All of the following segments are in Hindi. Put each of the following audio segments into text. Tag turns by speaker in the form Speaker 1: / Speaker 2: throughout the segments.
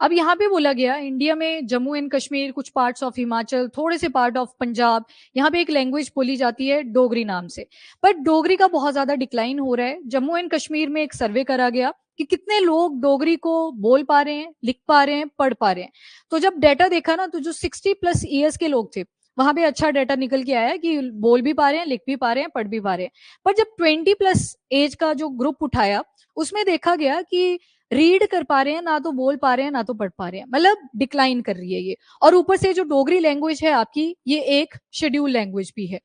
Speaker 1: अब यहाँ पे बोला गया इंडिया में जम्मू एंड कश्मीर, कुछ पार्ट्स ऑफ हिमाचल, थोड़े से पार्ट ऑफ पंजाब, यहाँ पे एक लैंग्वेज बोली जाती है डोगरी नाम से। बट डोगरी का बहुत ज्यादा डिक्लाइन हो रहा है। जम्मू एंड कश्मीर में एक सर्वे करा गया कि कितने लोग डोगरी को बोल पा रहे हैं, लिख पा रहे हैं, पढ़ पा रहे हैं। तो जब डाटा देखा ना, तो जो 60+ ईयर्स के लोग थे, वहां पे अच्छा डाटा निकल के आया कि बोल भी पा रहे हैं, लिख भी पा रहे हैं, पढ़ भी पा रहे हैं। पर जब 20+ एज का जो ग्रुप उठाया, उसमें देखा गया कि रीड कर पा रहे हैं ना, तो बोल पा रहे हैं ना, तो पढ़ पा रहे हैं, मतलब डिक्लाइन कर रही है ये। और ऊपर से जो डोगरी लैंग्वेज है आपकी, ये एक शेड्यूल लैंग्वेज भी है।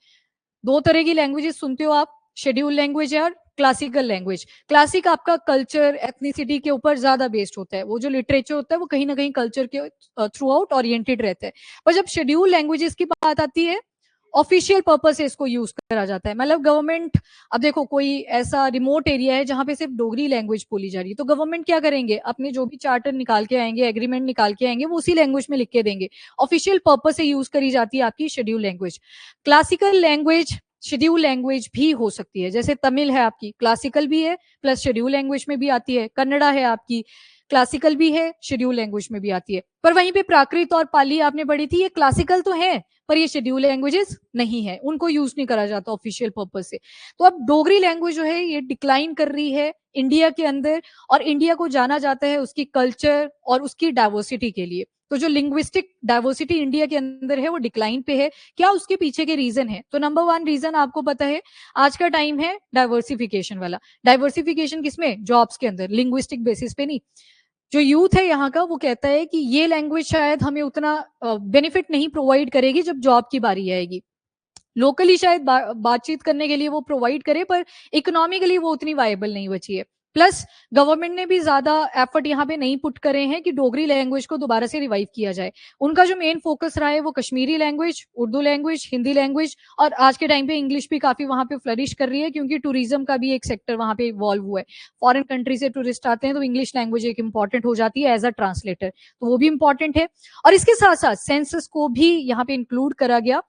Speaker 1: दो तरह की लैंग्वेजेस सुनते हो आप, शेड्यूल लैंग्वेज है और क्लासिकल लैंग्वेज। क्लासिक आपका कल्चर, एथनिसिटी के ऊपर ज्यादा बेस्ड होता है, वो जो लिटरेचर होता है वो कहीं ना कहीं कल्चर के थ्रू आउट ओरिएंटेड रहता है। पर जब शेड्यूल लैंग्वेजेस की बात आती है, ऑफिशियल पर्पज से इसको यूज करा जाता है। मतलब गवर्नमेंट, अब देखो कोई ऐसा रिमोट एरिया है जहां पे सिर्फ डोगरी लैंग्वेज बोली जा रही है, तो गवर्नमेंट क्या करेंगे, अपने जो भी चार्टर निकाल के आएंगे, एग्रीमेंट निकाल के आएंगे, वो उसी लैंग्वेज में लिख के देंगे। ऑफिशियल पर्पज से यूज करी जाती है आपकी schedule language. Classical language schedule language भी हो सकती है, जैसे तमिल है आपकी, क्लासिकल भी है प्लस शेड्यूल लैंग्वेज में भी आती है। कन्नड़ा है आपकी, क्लासिकल भी है, शेड्यूल लैंग्वेज में भी आती है। पर वहीं पे प्राकृत और पाली आपने पढ़ी थी, ये क्लासिकल तो है पर ये शेड्यूल लैंग्वेजेस नहीं है, उनको यूज नहीं करा जाता ऑफिशियल पर्पज से। तो अब डोगरी लैंग्वेज जो है ये डिक्लाइन कर रही है इंडिया के अंदर, और इंडिया को जाना जाता है उसकी कल्चर और उसकी डाइवर्सिटी के लिए। तो जो लिंग्विस्टिक डाइवर्सिटी इंडिया के अंदर है वो डिक्लाइन पे है। क्या उसके पीछे के रीजन है? तो नंबर 1 रीजन आपको पता है, आज का टाइम है डाइवर्सिफिकेशन वाला। डाइवर्सिफिकेशन किसमें? जॉब्स के अंदर, लिंग्विस्टिक बेसिस पे नहीं। जो यूथ है यहाँ का, वो कहता है कि ये लैंग्वेज शायद हमें उतना बेनिफिट नहीं प्रोवाइड करेगी जब जॉब की बारी आएगी। लोकली शायद बातचीत करने के लिए वो प्रोवाइड करे, पर इकोनॉमिकली वो उतनी वायबल नहीं बची है। प्लस गवर्नमेंट ने भी ज्यादा एफर्ट यहाँ पे नहीं पुट करे हैं कि डोगरी लैंग्वेज को दोबारा से रिवाइव किया जाए। उनका जो मेन फोकस रहा है वो Kashmiri language, Urdu language, Hindi language, और आज के टाइम पे इंग्लिश भी काफी वहां पे फ्लरिश कर रही है, क्योंकि टूरिज्म का भी एक सेक्टर वहां पे इवॉल्व हुआ है। फॉरेन कंट्री से टूरिस्ट आते हैं तो इंग्लिश लैंग्वेज एक इंपॉर्टेंट हो जाती है एज अ ट्रांसलेटर, तो वो भी इंपॉर्टेंट है। और इसके साथ साथ सेंसस को भी यहाँ पे इंक्लूड करा गया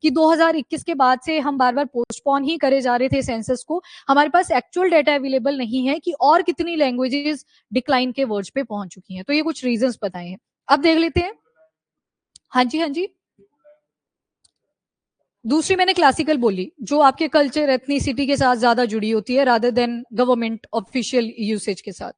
Speaker 1: कि 2021 के बाद से हम बार बार पोस्टपोन ही करे जा रहे थे सेंसस को। हमारे पास एक्चुअल डेटा अवेलेबल नहीं है कि और कितनी लैंग्वेजेस डिक्लाइन के वर्ज पे पहुंच चुकी हैं। तो ये कुछ रीजंस बताए हैं, अब देख लेते हैं। हाँ जी, हाँ जी। दूसरी मैंने क्लासिकल बोली, जो आपके कल्चर, एथनिसिटी के साथ ज्यादा जुड़ी होती है rather than government official usage के साथ।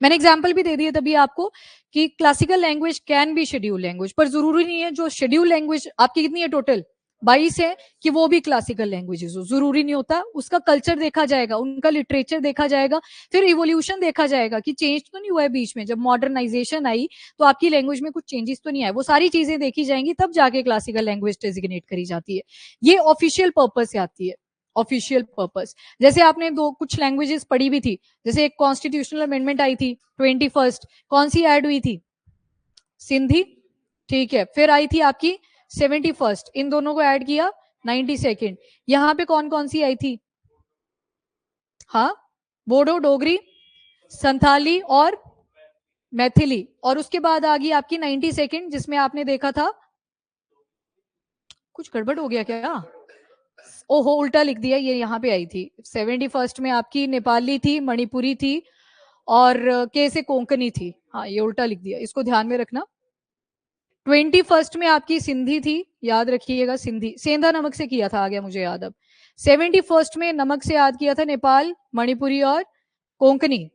Speaker 1: मैंने एग्जाम्पल भी दे दिया तभी आपको कि classical language can be schedule language, पर जरूरी नहीं है जो शेड्यूल लैंग्वेज आपकी कितनी है टोटल, 22 है, कि वो भी क्लासिकल लैंग्वेजेस हो, जरूरी नहीं होता। उसका कल्चर देखा जाएगा, उनका लिटरेचर देखा जाएगा, फिर इवोल्यूशन देखा जाएगा कि चेंज तो नहीं हुआ है बीच में। जब मॉडर्नाइजेशन आई तो आपकी लैंग्वेज में कुछ चेंजेस तो नहीं आए, वो सारी चीजें देखी जाएंगी, तब जाके क्लासिकल लैंग्वेज डेजिग्नेट करी जाती है। ये ऑफिशियल पर्पज से आती है, ऑफिशियल पर्पज। जैसे आपने दो कुछ लैंग्वेजेस पढ़ी भी थी, जैसे एक कॉन्स्टिट्यूशनल अमेंडमेंट आई थी 21st, कौन सी ऐड हुई थी? सिंधी, ठीक है। फिर आई थी आपकी 71st, इन दोनों को ऐड किया 92nd। यहाँ पे कौन कौन सी आई थी? हाँ, बोडो, डोगरी, संथाली और मैथिली। और उसके बाद आ गई आपकी 92nd, जिसमें आपने देखा था, कुछ गड़बड़ हो गया क्या? ओहो, उल्टा लिख दिया, ये यहाँ पे आई थी 71st में आपकी नेपाली थी, मणिपुरी थी, और के से कोंकणी थी। हाँ, ये उल्टा लिख दिया, इसको ध्यान में रखना। 21st में आपकी सिंधी थी, याद रखिएगा, सिंधी सेंधा नमक से किया था, आ गया मुझे याद अब। 71st में नमक से याद किया था नेपाल, मणिपुरी और कोंकणी।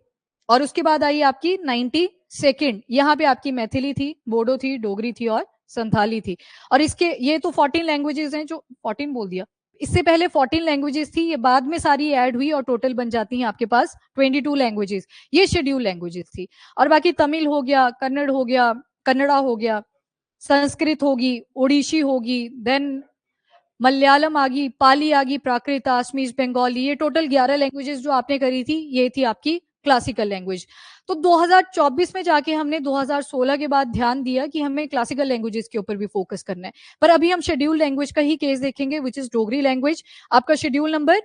Speaker 1: और उसके बाद आई आपकी 92nd, यहाँ पे आपकी मैथिली थी, बोडो थी, डोगरी थी और संथाली थी। और इसके ये तो 14 लैंग्वेजेस हैं, जो 14 बोल दिया, इससे पहले 14 लैंग्वेजेस थी, ये बाद में सारी ऐड हुई और टोटल बन जाती हैं आपके पास 22 लैंग्वेजेस। ये शेड्यूल लैंग्वेजेस थी। और बाकी तमिल हो गया, कन्नड़ हो गया, कन्नड़ा हो गया, संस्कृत होगी, ओडिशी होगी, देन मलयालम आ गई, पाली आ गई, प्राकृत, असमीज, बंगाली, ये टोटल 11 लैंग्वेजेस जो आपने करी थी, ये थी आपकी क्लासिकल लैंग्वेज। तो 2024 में जाके हमने 2016 के बाद ध्यान दिया कि हमें क्लासिकल लैंग्वेजेस के ऊपर भी फोकस करना है। पर अभी हम शेड्यूल लैंग्वेज का ही केस देखेंगे, विच इज डोगरी लैंग्वेज। आपका शेड्यूल नंबर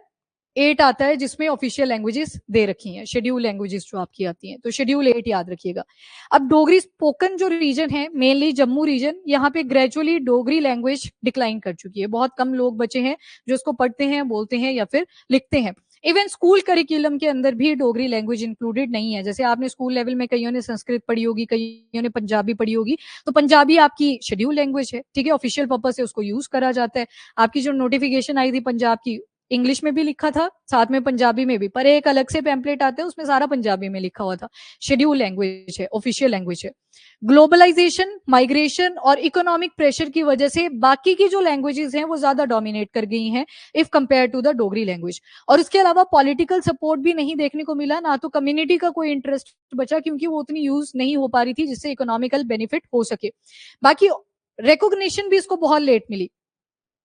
Speaker 1: 8 आता है जिसमें ऑफिशियल लैंग्वेजेस दे रखी हैं, शेड्यूल लैंग्वेजेस जो आपकी आती हैं, तो शेड्यूल 8 याद रखिएगा। अब डोगरी स्पोकन जो रीजन है, मेनली जम्मू रीजन, यहाँ पे ग्रेजुअली डोगरी लैंग्वेज डिक्लाइन कर चुकी है। बहुत कम लोग बचे हैं जो इसको पढ़ते हैं, बोलते हैं या फिर लिखते हैं। इवन स्कूल करिकुलम के अंदर भी डोगरी लैंग्वेज इंक्लूडेड नहीं है। जैसे आपने स्कूल लेवल में कईयों ने संस्कृत पढ़ी होगी, कईयों ने पंजाबी पढ़ी होगी, तो पंजाबी आपकी शेड्यूल लैंग्वेज है, ठीक है, ऑफिशियल पर्पज से उसको यूज करा जाता है। आपकी जो नोटिफिकेशन आई थी पंजाब की, इंग्लिश में भी लिखा था, साथ में पंजाबी में भी, पर एक अलग से पैम्पलेट आता है उसमें सारा पंजाबी में लिखा हुआ था। शेड्यूल लैंग्वेज है, ऑफिशियल लैंग्वेज है। ग्लोबलाइजेशन, माइग्रेशन और इकोनॉमिक प्रेशर की वजह से बाकी की जो लैंग्वेजेस हैं वो ज्यादा डोमिनेट कर गई हैं if compare to the Dogri language. और इसके अलावा पॉलिटिकल सपोर्ट भी नहीं देखने को मिला, ना तो कम्युनिटी का कोई इंटरेस्ट बचा, क्योंकि वो उतनी यूज नहीं हो पा रही थी जिससे इकोनॉमिकल बेनिफिट हो सके। बाकी रिकॉग्निशन भी इसको बहुत लेट मिली।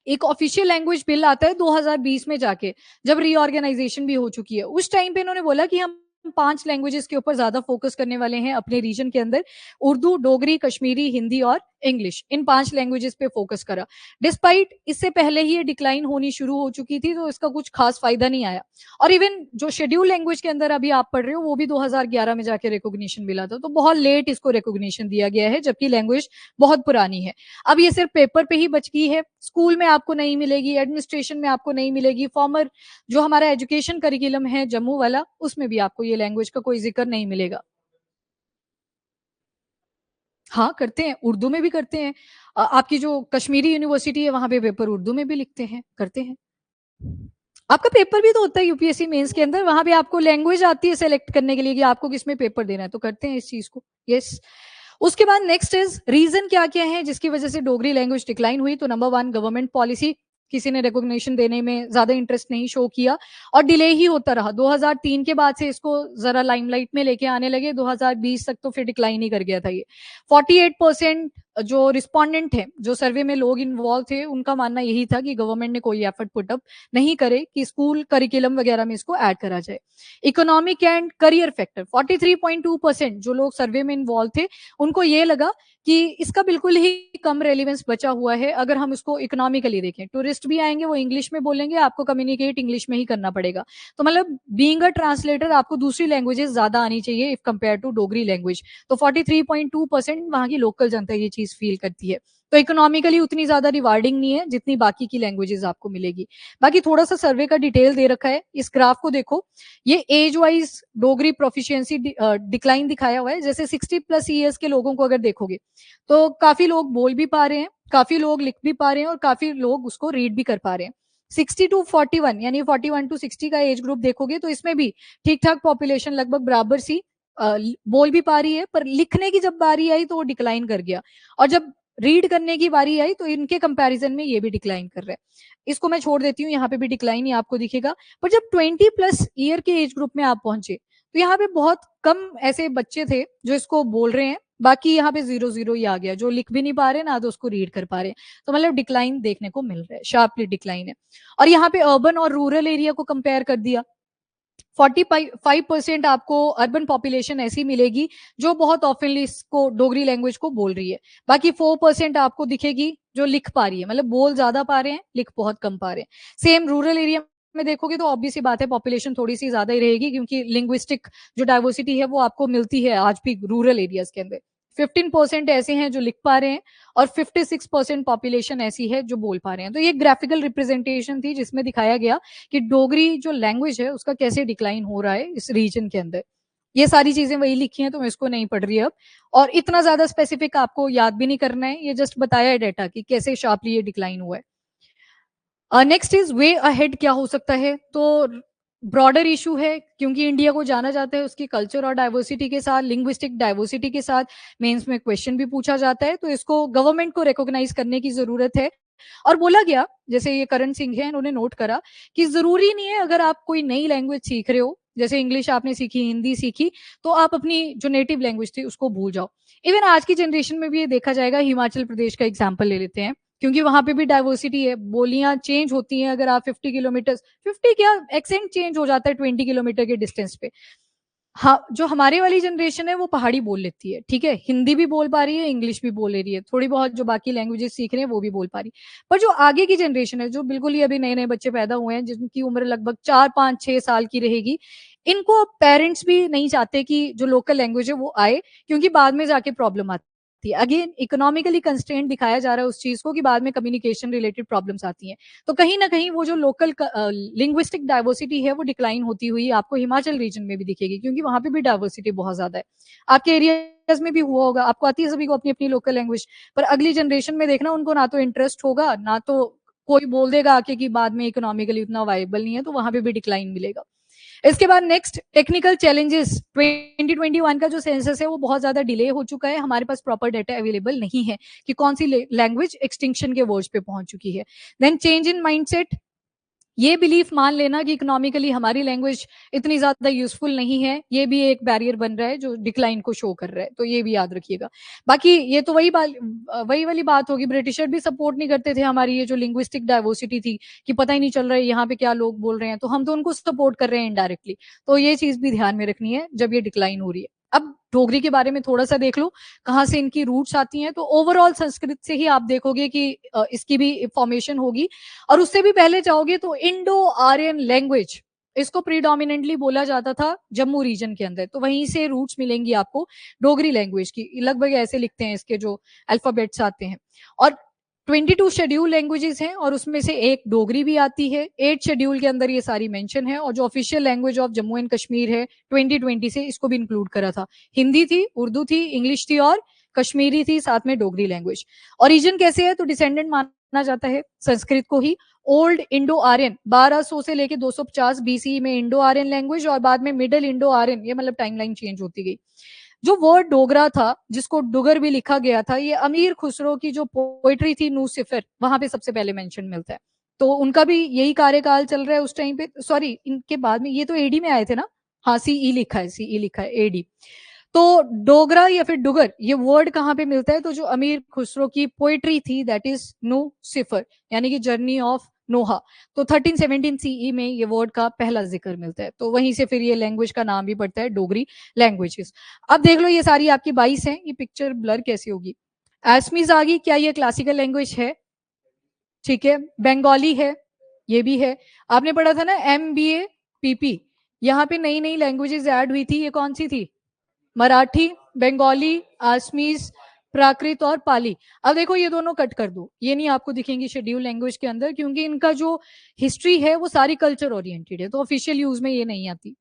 Speaker 1: एक ऑफिशियल लैंग्वेज बिल आता है 2020 में जाके, जब रीऑर्गेनाइजेशन भी हो चुकी है। उस टाइम पे इन्होंने बोला कि हम 5 लैंग्वेजेस के ऊपर ज्यादा फोकस करने वाले हैं अपने रीजन के अंदर, उर्दू, डोगरी, कश्मीरी, हिंदी और इंग्लिश, इन 5 लैंग्वेजेस पे फोकस करा। डिस्पाइट इससे पहले ही ये डिक्लाइन होनी शुरू हो चुकी थी, तो इसका कुछ खास फायदा नहीं आया। और इवन जो शेड्यूल लैंग्वेज के अंदर अभी आप पढ़ रहे हो वो भी 2011 में जाके रिकॉग्निशन मिला था, तो बहुत लेट इसको रिकॉग्निशन दिया गया है, जबकि लैंग्वेज बहुत पुरानी है। अब ये सिर्फ पेपर पे ही बच गई है, स्कूल में आपको नहीं मिलेगी, एडमिनिस्ट्रेशन में आपको नहीं मिलेगी, फॉर्मर जो हमारा एजुकेशन करिकुलम है जम्मू वाला, उसमें भी आपको ये लैंग्वेज का कोई जिक्र नहीं मिलेगा। हाँ, करते हैं, उर्दू में भी करते हैं। आपकी जो कश्मीरी यूनिवर्सिटी है वहां पे पेपर उर्दू में भी लिखते हैं, करते हैं। आपका पेपर भी तो होता है यूपीएससी मेंस के अंदर, वहां पे आपको लैंग्वेज आती है सेलेक्ट करने के लिए कि आपको किसमें पेपर देना है, तो करते हैं इस चीज को। यस। उसके बाद नेक्स्ट इज रीजन क्या क्या है जिसकी वजह से डोगरी लैंग्वेज डिक्लाइन हुई। तो नंबर 1, गवर्नमेंट पॉलिसी, किसी ने रिकॉग्निशन देने में ज्यादा इंटरेस्ट नहीं शो किया और डिले ही होता रहा। 2003 के बाद से इसको जरा लाइमलाइट में लेके आने लगे, 2020 तक तो फिर डिक्लाइन ही कर गया था ये। 48% जो रिस्पोंडेंट है, जो सर्वे में लोग इन्वॉल्व थे, उनका मानना यही था कि गवर्नमेंट ने कोई एफर्ट पुटअप नहीं करे कि स्कूल करिकुलम वगैरह में इसको ऐड करा जाए। इकोनॉमिक एंड करियर फैक्टर, 43.2% जो लोग सर्वे में इन्वॉल्व थे, उनको ये लगा कि इसका बिल्कुल ही कम रेलिवेंस बचा हुआ है अगर हम इसको इकोनॉमिकली देखें। टूरिस्ट भी आएंगे, वो इंग्लिश में बोलेंगे, आपको कम्युनिकेट इंग्लिश में ही करना पड़ेगा। तो मतलब बीइंग अ ट्रांसलेटर आपको दूसरी लैंग्वेजेस ज्यादा आनी चाहिए if compare to Dogri language. तो 43.2% वहां की लोकल जनता ये चीज फील करती है। तो इकोनॉमिकली उतनी ज्यादा रिवार्डिंग नहीं है जितनी बाकी की लैंग्वेजेस आपको मिलेगी। बाकी थोड़ा सा सर्वे का डिटेल दे रखा है, इस ग्राफ को देखो। ये age wise Dogri proficiency decline दिखाया हुआ है। जैसे 60+ ईयर्स के लोगों को अगर देखोगे तो काफी लोग बोल भी पा रहे हैं, काफी लोग लिख भी पा रहे हैं और काफी लोग उसको रीड भी कर पा रहे हैं। 60 to 41 यानी 41 to 60 का एज ग्रुप देखोगे तो इसमें भी ठीक ठाक पॉपुलेशन लगभग बराबर सी बोल भी पा रही है, पर लिखने की जब बारी आई तो वो डिक्लाइन कर गया। और जब रीड करने की बारी आई तो इनके कंपैरिजन में ये भी डिक्लाइन कर रहा है। इसको मैं छोड़ देती हूँ, यहाँ पे भी डिक्लाइन ही आपको दिखेगा। पर जब 20+ ईयर के एज ग्रुप में आप पहुंचे तो यहाँ पे बहुत कम ऐसे बच्चे थे जो इसको बोल रहे हैं, बाकी यहाँ पे 0-0 ही आ गया, जो लिख भी नहीं पा रहे ना तो उसको रीड कर पा रहे हैं। तो मतलब डिक्लाइन देखने को मिल रहा है, शार्पली डिक्लाइन है। और यहाँ पे अर्बन और रूरल एरिया को कंपेयर कर दिया। 45% आपको अर्बन पॉपुलेशन ऐसी मिलेगी जो बहुत ऑफनली इसको डोगरी लैंग्वेज को बोल रही है। बाकी 4% आपको दिखेगी जो लिख पा रही है, मतलब बोल ज्यादा पा रहे हैं, लिख बहुत कम पा रहे हैं। सेम रूरल एरिया में देखोगे तो ऑब्वियस सी बात है पॉपुलेशन थोड़ी सी ज्यादा ही रहेगी, क्योंकि लिंग्विस्टिक जो डाइवर्सिटी है वो आपको मिलती है आज भी रूरल एरियाज के अंदर। 15% ऐसे हैं जो लिख पा रहे हैं और 56% पॉपुलेशन ऐसी है जो बोल पा रहे हैं। तो ये ग्राफिकल रिप्रेजेंटेशन थी जिसमें दिखाया गया कि डोगरी जो लैंग्वेज है उसका कैसे डिक्लाइन हो रहा है इस रीजन के अंदर। ये सारी चीजें वही लिखी हैं तो मैं इसको नहीं पढ़ रही अब, और इतना ज्यादा स्पेसिफिक आपको याद भी नहीं करना है, ये जस्ट बताया है डेटा कि कैसे शार्पली ये डिक्लाइन हुआ है। नेक्स्ट इज वे अहेड क्या हो सकता है। तो ब्रॉडर इशू है, क्योंकि इंडिया को जाना जाता है उसकी कल्चर और डाइवर्सिटी के साथ, लिंग्विस्टिक डाइवर्सिटी के साथ। मेंस में क्वेश्चन भी पूछा जाता है, तो इसको गवर्नमेंट को रिकॉग्नाइज करने की जरूरत है। और बोला गया, जैसे ये करण सिंह है, इन्होंने नोट करा कि जरूरी नहीं है अगर आप कोई नई लैंग्वेज सीख रहे हो, जैसे इंग्लिश आपने सीखी, हिंदी सीखी, तो आप अपनी जो नेटिव लैंग्वेज थी उसको भूल जाओ। इवन आज की जनरेशन में भी ये देखा जाएगा, हिमाचल प्रदेश का एग्जाम्पल ले लेते हैं, क्योंकि वहां पे भी डाइवर्सिटी है, बोलियां चेंज होती हैं। अगर आप 50 किलोमीटर, 50 क्या, एक्सेंट चेंज हो जाता है 20 किलोमीटर के डिस्टेंस पे। हाँ, जो हमारे वाली जनरेशन है वो पहाड़ी बोल लेती है, ठीक है? हिंदी भी बोल पा रही है, इंग्लिश भी बोल ले रही है, थोड़ी बहुत जो बाकी लैंग्वेजेस सीख रहे हैं वो भी बोल पा रही है। पर जो आगे की जनरेशन है, जो बिल्कुल ही अभी नए-नए बच्चे पैदा हुए हैं, जिनकी उम्र लगभग 4, 5, 6 साल की रहेगी, इनको पेरेंट्स भी नहीं चाहते कि जो लोकल लैंग्वेज है वो आए, क्योंकि बाद में जाके प्रॉब्लम आती है। अगेन इकोनॉमिकली कंस्ट्रेंट दिखाया जा रहा है उस चीज़ को कि बाद में कम्युनिकेशन रिलेटेड प्रॉब्लम्स आती हैं। तो कहीं न कहीं वो जो लोकल लिंग्विस्टिक डाइवर्सिटी है वो डिक्लाइन होती हुई आपको हिमाचल रीजन में भी दिखेगी, क्योंकि वहाँ पे भी डाइवर्सिटी बहुत ज़्यादा है। आपके एरियाज़ में भी हुआ होगा, आपको आती है सभी को अपनी-अपनी लोकल लैंग्वेज, पर अगली जनरेशन में देखना उनको ना तो इंटरेस्ट होगा, ना तो कोई बोल देगा आके कि बाद में इकोनॉमिकली उतना वायबल नहीं है, तो वहाँ पे भी डिक्लाइन मिलेगा। इसके बाद नेक्स्ट टेक्निकल चैलेंजेस 2021 का जो सेंसस है वो बहुत ज्यादा डिले हो चुका है, हमारे पास प्रॉपर डेटा अवेलेबल नहीं है कि कौन सी लैंग्वेज एक्सटिंक्शन के वर्ज पे पहुंच चुकी है। देन चेंज इन माइंडसेट, ये बिलीफ मान लेना कि इकोनॉमिकली हमारी लैंग्वेज इतनी ज्यादा यूजफुल नहीं है, ये भी एक बैरियर बन रहा है जो डिक्लाइन को शो कर रहा है, तो ये भी याद रखिएगा। बाकी ये तो वही वाली बात होगी, ब्रिटिशर भी सपोर्ट नहीं करते थे हमारी ये जो लिंग्विस्टिक डाइवर्सिटी थी, कि पता ही नहीं चल रहा है यहाँ पे क्या लोग बोल रहे हैं, तो हम तो उनको सपोर्ट कर रहे हैं इनडायरेक्टली। तो ये चीज भी ध्यान में रखनी है जब ये डिक्लाइन हो रही है। अब डोगरी के बारे में थोड़ा सा देख लो, कहाँ से इनकी रूट्स आती हैं, तो ओवरऑल संस्कृत से ही आप देखोगे कि इसकी भी फॉर्मेशन होगी। और उससे भी पहले जाओगे तो इंडो आर्यन लैंग्वेज, इसको प्रीडोमिनेंटली बोला जाता था जम्मू रीजन के अंदर, तो वहीं से रूट्स मिलेंगी आपको डोगरी लैंग्वेज की। लगभग ऐसे लिखते हैं इसके जो अल्फाबेट्स आते हैं। और 22 शेड्यूल लैंग्वेजेस हैं और उसमें से एक डोगरी भी आती है। 8 शेड्यूल के अंदर ये सारी मेंशन है, और जो official language of Jammu and Kashmir है 2020 से, इसको भी इंक्लूड करा था। हिंदी थी, उर्दू थी, इंग्लिश थी और कश्मीरी थी, साथ में डोगरी लैंग्वेज। ओरिजिन कैसे है, तो डिसेंडेंट माना जाता है संस्कृत को ही। ओल्ड इंडो आर्यन 1200 से लेके 250 बीसी में इंडो आर्यन लैंग्वेज, और बाद में मिडिल इंडो आर्यन, ये मतलब टाइमलाइन चेंज होती गई। जो वर्ड डोगरा था, जिसको डुगर भी लिखा गया था, ये अमीर खुसरो की जो पोइट्री थी नू सिफर, वहां पे सबसे पहले मेंशन मिलता है। तो उनका भी यही कार्यकाल चल रहा है उस टाइम पे, सॉरी इनके बाद में, ये तो एडी में आए थे ना। हाँ, सीई लिखा है, सीई लिखा है, एडी। तो डोगरा या फिर डुगर, ये वर्ड कहाँ पे मिलता है, तो जो अमीर खुसरो की पोइट्री थी दैट इज नो सिफर, यानी कि जर्नी ऑफ नोहा। तो 1317 सीई में ये वर्ड का पहला जिक्र मिलता है, तो वहीं से फिर ये लैंग्वेज का नाम भी पड़ता है डोगरी लैंग्वेजेस। अब देख लो ये सारी आपकी 22 है, ये पिक्चर ब्लर कैसी होगी। एसमीज आ गई, क्या ये क्लासिकल लैंग्वेज है? ठीक है। बंगाली है, ये भी है। आपने पढ़ा था ना MBA PP, यहाँ पे नई नई लैंग्वेजेस ऐड हुई थी, ये कौन सी थी? मराठी, बंगाली, आसमीज, प्राकृत और पाली। अब देखो ये दोनों कट कर दो, ये नहीं आपको दिखेंगी शेड्यूल लैंग्वेज के अंदर, क्योंकि इनका जो हिस्ट्री है वो सारी कल्चर ओरिएंटेड है, तो ऑफिशियल यूज में ये नहीं आती।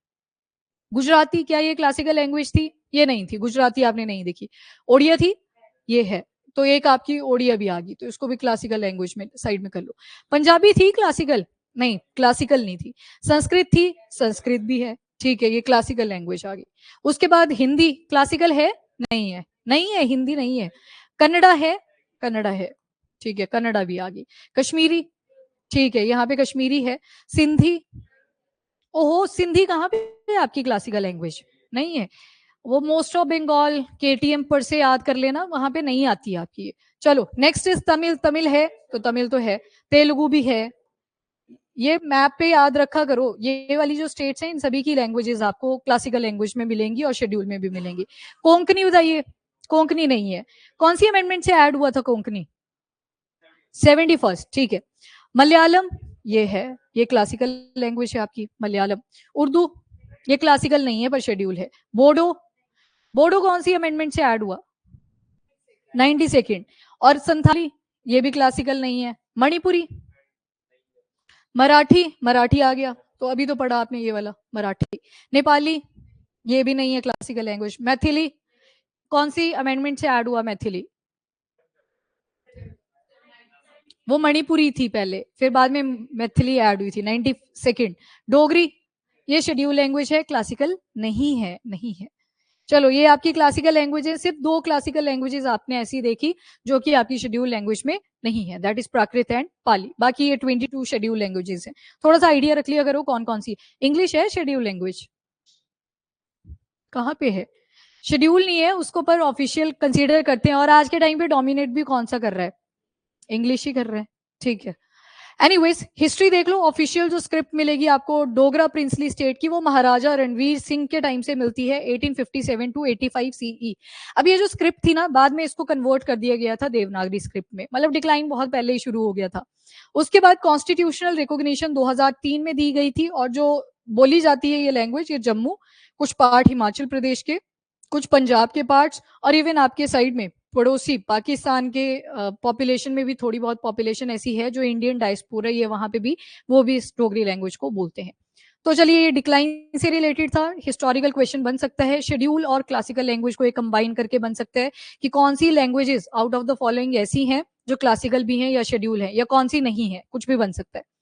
Speaker 1: गुजराती, क्या ये क्लासिकल लैंग्वेज थी? ये नहीं थी, गुजराती आपने नहीं देखी। ओडिया थी, ये है। तो एक आपकी ओडिया भी आ गई, तो इसको भी क्लासिकल लैंग्वेज में साइड में कर लो। पंजाबी थी क्लासिकल? नहीं, क्लासिकल नहीं थी। संस्कृत थी, संस्कृत भी है, ठीक है, ये क्लासिकल लैंग्वेज आ गई। उसके बाद हिंदी क्लासिकल है? नहीं है, नहीं है, हिंदी नहीं है। कन्नड़ा है? कन्नड़ा है, ठीक है, कन्नड़ा भी आ गई। कश्मीरी, ठीक है, यहाँ पे कश्मीरी है। सिंधी, ओहो, सिंधी कहाँ पे है आपकी क्लासिकल लैंग्वेज? नहीं है। वो मोस्ट ऑफ बंगाल, KTM पर से याद कर लेना, वहां पे नहीं आती है आपकी। चलो नेक्स्ट इज तमिल। तमिल है, तो तमिल तो है। तेलुगु भी है। ये मैप पे याद रखा करो, ये वाली जो स्टेट्स हैं इन सभी की लैंग्वेजेस आपको क्लासिकल लैंग्वेज में मिलेंगी और शेड्यूल में भी मिलेंगी। कोंकणी बताइए। कोंकणी नहीं है। कौन सी अमेंडमेंट से ऐड हुआ था कोंकणी? 71st, ठीक है। मलयालम, ये है, ये क्लासिकल लैंग्वेज है आपकी मलयालम। उर्दू, ये क्लासिकल नहीं है पर शेड्यूल है। बोडो, बोडो कौन सी अमेंडमेंट से ऐड हुआ? 92nd। और संथाली, ये भी क्लासिकल नहीं है। मणिपुरी, मराठी, मराठी आ गया, तो अभी तो पढ़ा आपने ये वाला मराठी। नेपाली, ये भी नहीं है क्लासिकल लैंग्वेज। मैथिली, कौन सी अमेंडमेंट से ऐड हुआ मैथिली? वो मणिपुरी थी पहले, फिर बाद में मैथिली ऐड हुई थी 92nd। डोगरी, ये शेड्यूल लैंग्वेज है, क्लासिकल नहीं है, नहीं है। चलो ये आपकी क्लासिकल लैंग्वेज है। सिर्फ 2 क्लासिकल लैंग्वेजेस आपने ऐसी देखी जो कि आपकी शेड्यूल लैंग्वेज में नहीं है, दैट इज प्राकृत एंड पाली। बाकी ये 22 शेड्यूल लैंग्वेजेस हैं। थोड़ा सा आइडिया रख लिया करो कौन कौन सी। इंग्लिश है शेड्यूल लैंग्वेज? कहाँ पे है? शेड्यूल नहीं है उसको, पर ऑफिशियल कंसीडर करते हैं। और आज के टाइम पे डोमिनेट भी कौन सा कर रहा है? इंग्लिश ही कर रहा है, ठीक है। एनीवेज हिस्ट्री देख लो, ऑफिशियल जो स्क्रिप्ट मिलेगी आपको डोगरा प्रिंसली स्टेट की, वो महाराजा रणवीर सिंह के टाइम से मिलती है, 1857 टू 85 सीई। अब ये जो स्क्रिप्ट थी ना, बाद में इसको कन्वर्ट कर दिया गया था देवनागरी स्क्रिप्ट में, मतलब डिक्लाइन बहुत पहले ही शुरू हो गया था। उसके बाद कॉन्स्टिट्यूशनल रिकॉग्निशन 2003 में दी गई थी, और जो बोली जाती है ये लैंग्वेज, ये जम्मू, कुछ पार्ट हिमाचल प्रदेश के, कुछ पंजाब के पार्ट्स, और इवन आपके साइड में पड़ोसी पाकिस्तान के पॉपुलेशन में भी थोड़ी बहुत पॉपुलेशन ऐसी है जो इंडियन डायस्पोरा है वहां पे भी, वो भी इस डोगरी लैंग्वेज को बोलते हैं। तो चलिए, ये डिक्लाइन से रिलेटेड था, हिस्टोरिकल क्वेश्चन बन सकता है, शेड्यूल और क्लासिकल लैंग्वेज को एक कंबाइन करके बन सकता है कि कौन सी languages out of the following ऐसी हैं जो क्लासिकल भी हैं या शेड्यूल है, या कौन सी नहीं है, कुछ भी बन सकता है।